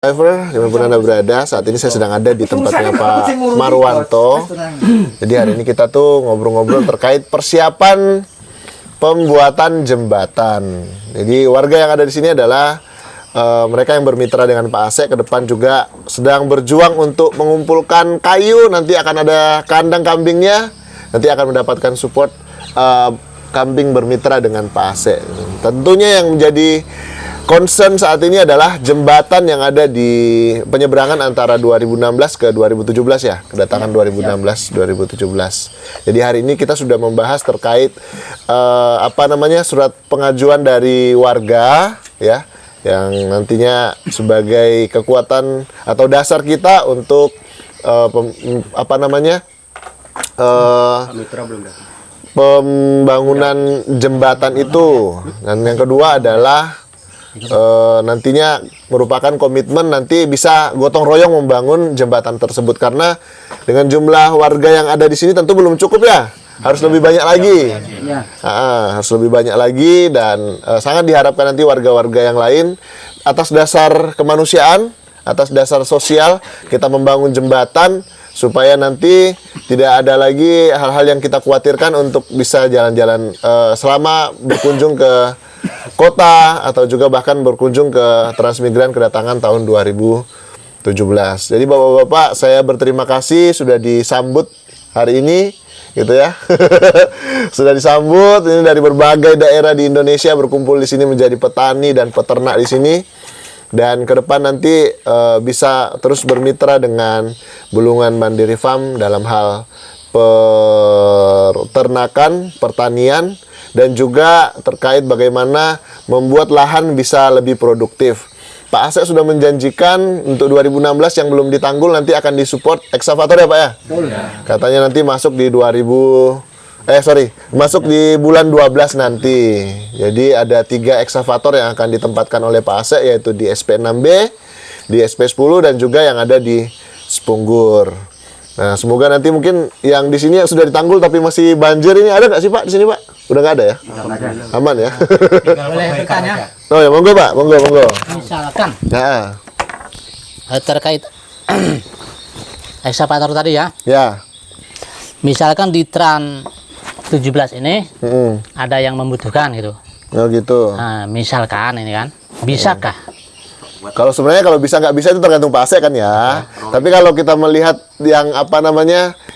Driver, dimanapun Anda berada, saat ini saya sedang ada di tempatnya Pak Marwanto. Jadi hari ini kita tuh ngobrol-ngobrol terkait persiapan pembuatan jembatan. Jadi warga yang ada di sini adalah mereka yang bermitra dengan Pak Asep, ke depan juga sedang berjuang untuk mengumpulkan kayu. Nanti akan ada kandang kambingnya, nanti akan mendapatkan support kambing bermitra dengan Pak Asep. Tentunya yang menjadi concern saat ini adalah jembatan yang ada di penyeberangan antara 2016 ke 2017 ya, kedatangan 2016-2017. Jadi hari ini kita sudah membahas terkait surat pengajuan dari warga ya, yang nantinya sebagai kekuatan atau dasar kita untuk pembangunan jembatan itu. Dan yang kedua adalah nantinya merupakan komitmen nanti bisa gotong royong membangun jembatan tersebut, karena dengan jumlah warga yang ada di sini tentu belum cukup ya, harus lebih banyak lagi, harus lebih banyak lagi, dan sangat diharapkan nanti warga-warga yang lain atas dasar kemanusiaan, atas dasar sosial kita membangun jembatan supaya nanti tidak ada lagi hal-hal yang kita khawatirkan untuk bisa jalan-jalan selama berkunjung ke kota atau juga bahkan berkunjung ke Transmigran kedatangan tahun 2017. Jadi Bapak-bapak, saya berterima kasih sudah disambut hari ini gitu ya. Sudah disambut ini dari berbagai daerah di Indonesia berkumpul di sini menjadi petani dan peternak di sini. Dan ke depan nanti bisa terus bermitra dengan Bulungan Mandiri Farm dalam hal peternakan, pertanian, dan juga terkait bagaimana membuat lahan bisa lebih produktif. Pak Asep sudah menjanjikan untuk 2016 yang belum ditanggul nanti akan disupport eksavator ya Pak ya? Katanya nanti masuk di masuk di bulan 12 nanti. Jadi ada 3 eksavator yang akan ditempatkan oleh Pak Asep, yaitu di SP6B, di SP10, dan juga yang ada di Sepunggur. Nah, semoga nanti mungkin yang di sini yang sudah ditanggul tapi masih banjir ini ada nggak sih Pak di sini Pak? Udah nggak ada ya? Aman ya? Boleh bertanya? Oh ya, monggo Pak, monggo. Misalkan Nah, terkait ekskavator tadi ya. ya. Misalkan di Tran 17 ini ada yang membutuhkan gitu. Oh gitu. Nah, misalkan ini kan, bisakah? Kalau sebenarnya kalau bisa nggak bisa itu tergantung Pak Asep kan ya. Tapi kalau kita melihat yang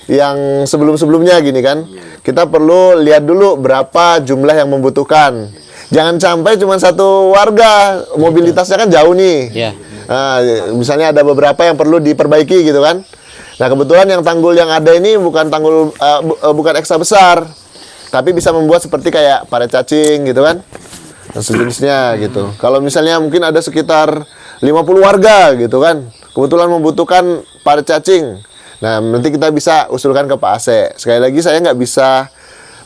yang sebelum-sebelumnya gini kan, kita perlu lihat dulu berapa jumlah yang membutuhkan. Jangan sampai cuma satu warga, mobilitasnya kan jauh nih. Ya. Nah, misalnya ada beberapa yang perlu diperbaiki gitu kan. Nah, kebetulan yang tanggul yang ada ini bukan tanggul bukan ekstra besar, tapi bisa membuat seperti kayak paret cacing gitu kan, dan sejenisnya gitu. Kalau misalnya mungkin ada sekitar 50 warga gitu kan, kebetulan membutuhkan paret cacing. Nah, nanti kita bisa usulkan ke Pak Asep. Sekali lagi saya nggak bisa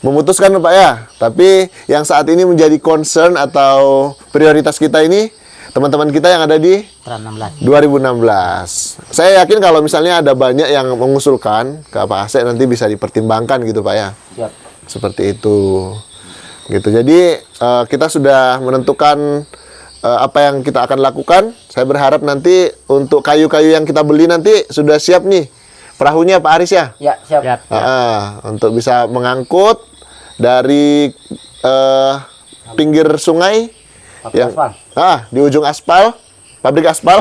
memutuskan Pak ya, tapi yang saat ini menjadi concern atau prioritas kita ini teman-teman kita yang ada di Tran 16. 2016. Saya yakin kalau misalnya ada banyak yang mengusulkan ke Pak Asep nanti bisa dipertimbangkan gitu Pak ya. Siap. Seperti itu. Gitu. Jadi kita sudah menentukan apa yang kita akan lakukan. Saya berharap nanti untuk kayu-kayu yang kita beli nanti sudah siap nih perahunya Pak Aris ya. Ya, siap. Untuk bisa mengangkut dari pinggir sungai yang di ujung aspal, pabrik aspal.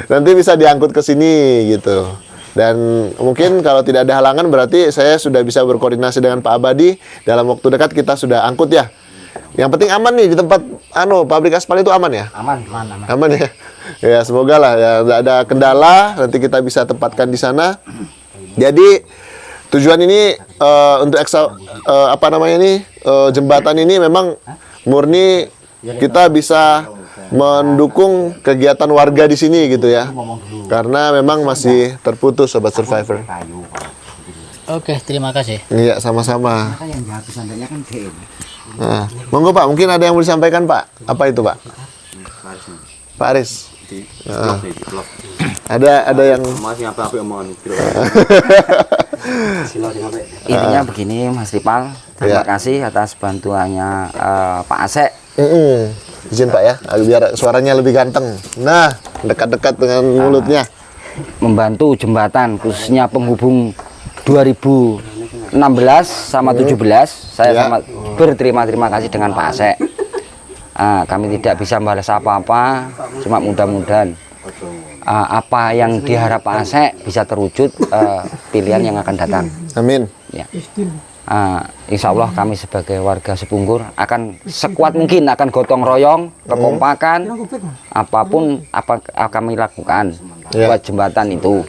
Nanti bisa diangkut ke sini gitu. Dan mungkin kalau tidak ada halangan berarti saya sudah bisa berkoordinasi dengan Pak Abadi, dalam waktu dekat kita sudah angkut ya. Yang penting aman nih di tempat pabrik aspal itu aman ya? Aman. Aman ya. Ya, semoga lah ya tidak ada kendala, nanti kita bisa tempatkan di sana. Jadi tujuan ini untuk jembatan ini memang murni kita bisa mendukung kegiatan warga di sini gitu ya. Karena memang masih terputus Sobat Survivor. Oke, terima kasih. Iya, sama-sama. Nah, monggo Pak, mungkin ada yang mau disampaikan Pak. Apa itu Pak? Pak Aris. Ada yang intinya begini Mas Ripal, terima kasih atas bantuannya Pak Asep. Izin Pak ya, biar suaranya lebih ganteng. Nah, dekat-dekat dengan mulutnya. Membantu jembatan khususnya penghubung 2016 sama 17. Saya Ya. sangat berterima kasih dengan Pak Asep. Kami tidak bisa membalas apa-apa, cuma mudah-mudahan apa yang diharap Pak Asep bisa terwujud pilihan yang akan datang. Amin. Ya. Insya Allah kami sebagai warga Sepunggur akan sekuat mungkin akan gotong royong, kekompakan, apapun apa kami lakukan Ya. buat jembatan itu.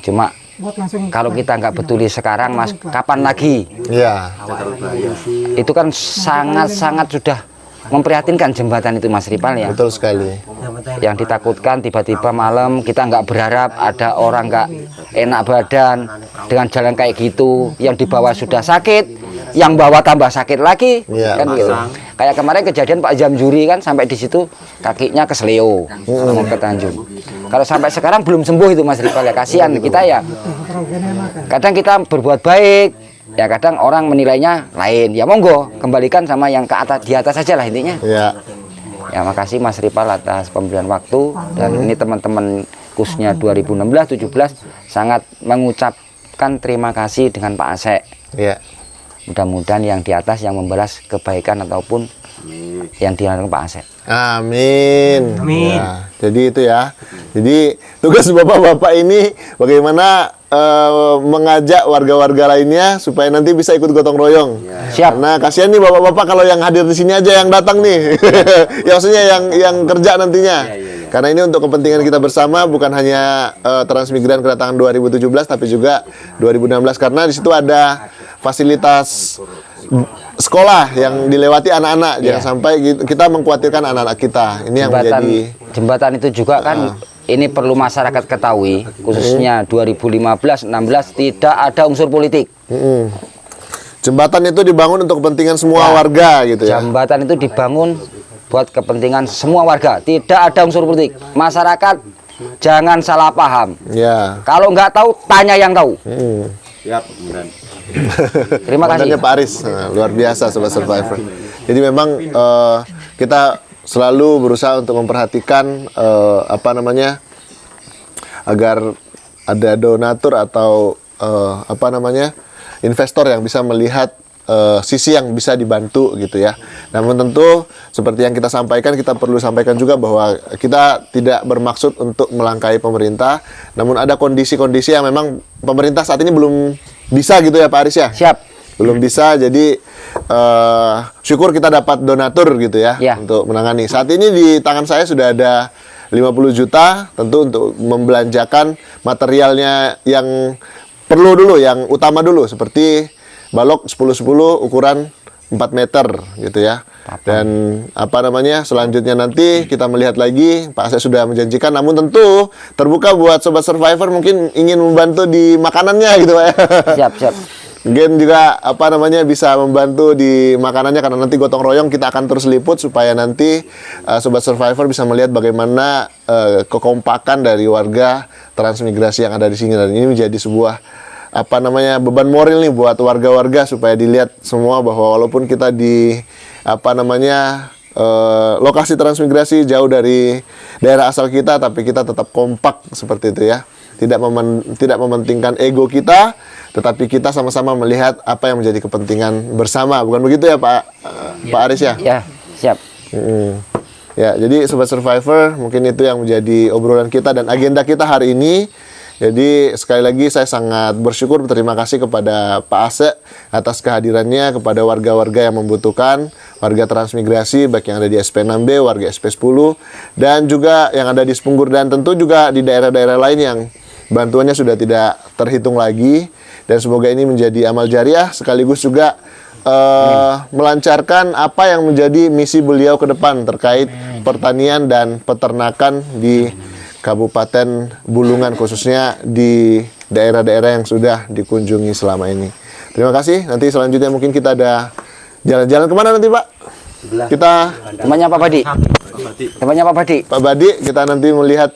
Cuma kalau kita nggak peduli sekarang, Mas, kapan lagi? Ya. Itu kan sangat-sangat sudah memprihatinkan jembatan itu, Mas Ripal ya. Betul sekali. Yang ditakutkan tiba-tiba malam kita nggak berharap ada orang nggak enak badan dengan jalan kayak gitu, yang di bawah sudah sakit, yang bawah tambah sakit lagi, Iya, kan betul. gitu. Kayak kemarin kejadian Pak Jamjuri kan sampai di situ kakinya kesleo mau ke Tanjung. Kalau sampai sekarang belum sembuh itu, Mas Ripal ya, kasihan kita ya. Kadang kita berbuat baik. Ya kadang orang menilainya lain, ya monggo kembalikan sama yang ke atas, di atas saja lah intinya. Ya. Ya makasih Mas Ripal atas pemberian waktu, dan ini teman-teman khususnya 2016-17 sangat mengucapkan terima kasih dengan Pak Asep. Ya. Mudah-mudahan yang di atas yang membalas kebaikan ataupun yang diharapkan Pak Asep. Amin. Ya, jadi itu ya. Jadi tugas bapak-bapak ini bagaimana mengajak warga-warga lainnya supaya nanti bisa ikut gotong royong. Siap. Karena kasihan nih bapak-bapak kalau yang hadir di sini aja yang datang nih. Ya maksudnya yang kerja nantinya. Karena ini untuk kepentingan kita bersama, bukan hanya Transmigran kedatangan 2017 tapi juga 2016, karena di situ ada fasilitas sekolah yang dilewati anak-anak. Jangan sampai kita mengkhawatirkan anak-anak kita. Ini yang menjadi Jembatan itu juga kan ini perlu masyarakat ketahui, khususnya 2015-16 tidak ada unsur politik. Jembatan itu dibangun untuk kepentingan semua warga gitu ya. Jembatan itu dibangun buat kepentingan semua warga, tidak ada unsur politik. Masyarakat jangan salah paham. Ya. Kalau nggak tahu, tanya yang tahu. Siap, kemudian. Terima kasih. Komandannya Pak Aris, nah, luar biasa Sobat Survivor. Jadi memang kita selalu berusaha untuk memperhatikan agar ada donatur atau investor yang bisa melihat sisi yang bisa dibantu gitu ya. Namun tentu seperti yang kita sampaikan, kita perlu sampaikan juga bahwa kita tidak bermaksud untuk melangkahi pemerintah. Namun ada kondisi-kondisi yang memang pemerintah saat ini belum bisa gitu ya Pak Aris ya. Siap. Belum bisa, jadi syukur kita dapat donatur gitu ya, Ya. untuk menangani. Saat ini di tangan saya sudah ada 50 juta tentu untuk membelanjakan materialnya yang perlu dulu, yang utama dulu, seperti balok 10-10 ukuran 4 meter gitu ya. Dan selanjutnya nanti kita melihat lagi, Pak Asep sudah menjanjikan, namun tentu terbuka buat Sobat Survivor mungkin ingin membantu di makanannya gitu Pak ya. Siap, siap. Mungkin juga bisa membantu di makanannya, karena nanti gotong royong kita akan terus liput supaya nanti Sobat Survivor bisa melihat bagaimana kekompakan dari warga transmigrasi yang ada di sini, dan ini menjadi sebuah beban moral nih buat warga-warga supaya dilihat semua bahwa walaupun kita di lokasi transmigrasi jauh dari daerah asal kita, tapi kita tetap kompak seperti itu ya. Tidak mementingkan ego kita, tetapi kita sama-sama melihat apa yang menjadi kepentingan bersama. Bukan begitu ya Pak Aris ya? Ya, siap. Ya, jadi Sobat Survivor, mungkin itu yang menjadi obrolan kita dan agenda kita hari ini. Jadi sekali lagi saya sangat bersyukur, berterima kasih kepada Pak Asep atas kehadirannya, kepada warga-warga yang membutuhkan, warga transmigrasi baik yang ada di SP6B, warga SP10, dan juga yang ada di Sepunggur, dan tentu juga di daerah-daerah lain yang bantuannya sudah tidak terhitung lagi. Dan semoga ini menjadi amal jariah, sekaligus juga melancarkan apa yang menjadi misi beliau ke depan terkait pertanian dan peternakan di Kabupaten Bulungan, khususnya di daerah-daerah yang sudah dikunjungi selama ini. Terima kasih. Nanti selanjutnya mungkin kita ada jalan-jalan kemana nanti Pak? Kita Temannya Pak Badi. Temannya Pak Badi. Pak Badi, kita nanti melihat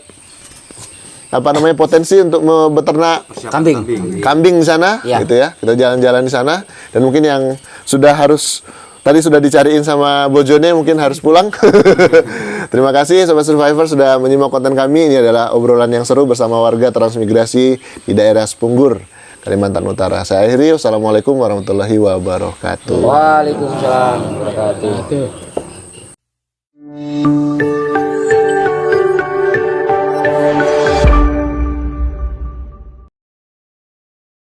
potensi untuk beternak Kambing. kambing di sana, Ya. gitu ya. Kita jalan-jalan di sana, dan mungkin yang sudah harus tadi sudah dicariin sama bojone, mungkin harus pulang. Terima kasih Sobat Survivor sudah menyimak konten kami. Ini adalah obrolan yang seru bersama warga transmigrasi di daerah Sepunggur, Kalimantan Utara. Saya akhiri, wassalamualaikum warahmatullahi wabarakatuh. Waalaikumsalam warahmatullahi wabarakatuh.